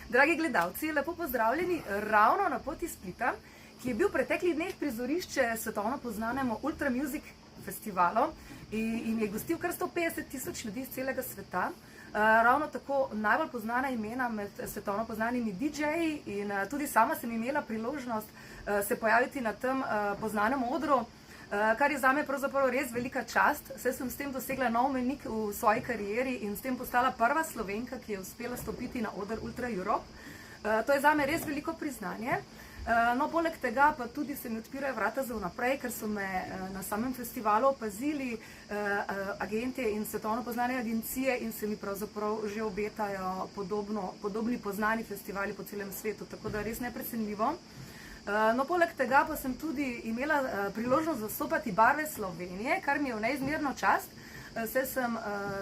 Dragi gledalci, lepo pozdravljeni ravno na poti Splita, ki je bil v preteklih dneh prizorišče svetovno poznanemu Ultra Music festivalu in je gostil kar 150.000 ljudi iz celega sveta. Ravno tako najbolj poznana imena med svetovno poznanimi DJ-ji in tudi sama sem imela priložnost se pojaviti na tem poznanem odru, kar je zame pravzaprav res velika čast, saj sem s tem dosegla nov mejnik v svoji karieri in s tem postala prva Slovenka, ki je uspela stopiti na oder Ultra Europe. To je zame res veliko priznanje. No, poleg tega pa tudi se mi odpirajo vrata za vnaprej, ker so me na samem festivalu opazili agentje in svetovno poznane agencije in se mi pravzaprav že obetajo podobni poznani festivali po celem svetu, tako da res neprecenljivo. No, poleg tega pa sem tudi imela priložnost zastopati barve Slovenije, kar mi je v neizmerno čast. Saj sem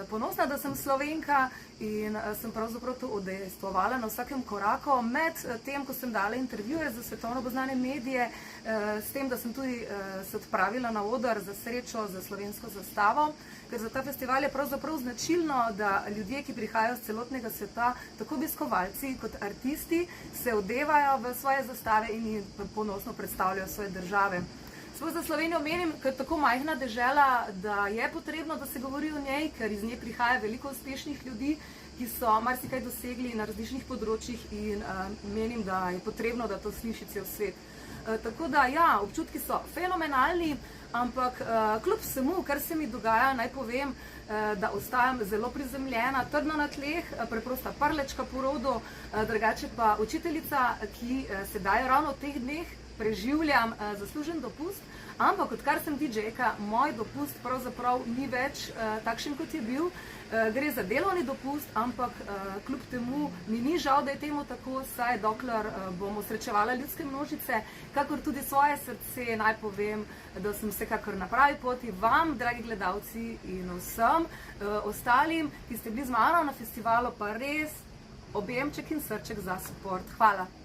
ponosna, da sem Slovenka in sem pravzaprav to udejstvovala na vsakem koraku. Med tem, ko sem dala intervjuje za svetovno poznane medije, s tem, da sem tudi se odpravila na oder za srečo za slovensko zastavo, ker za ta festival je pravzaprav značilno, da ljudje, ki prihajajo z celotnega sveta, tako obiskovalci kot artisti, se odevajo v svoje zastave in ponosno predstavljajo svoje države. Sploh za Slovenijo menim, ker je tako majhna dežela, da je potrebno, da se govori o njej, ker iz nje prihaja veliko uspešnih ljudi, ki so marsikaj dosegli na različnih področjih in menim, da je potrebno, da to sliši cel svet. Tako da ja, občutki so fenomenalni, ampak kljub vsemu, kar se mi dogaja, naj povem, da ostajam zelo prizemljena, trdno na tleh, preprosta parlečka po rodu, drugače pa učiteljica, ki sedaj ravno v teh dneh preživljam zaslužen dopust, ampak odkar sem DJ-ka, moj dopust pravzaprav ni več takšen, kot je bil. Gre za delovni dopust, ampak kljub temu mi ni žal, da je temu tako, saj dokler bomo srečevala ljudske množice, kakor tudi svoje srce, naj povem, da sem vsekakor na pravi poti. Vam, dragi gledalci, in vsem ostalim, ki ste bili z mano na festivalu, pa res objemček in srček za support. Hvala!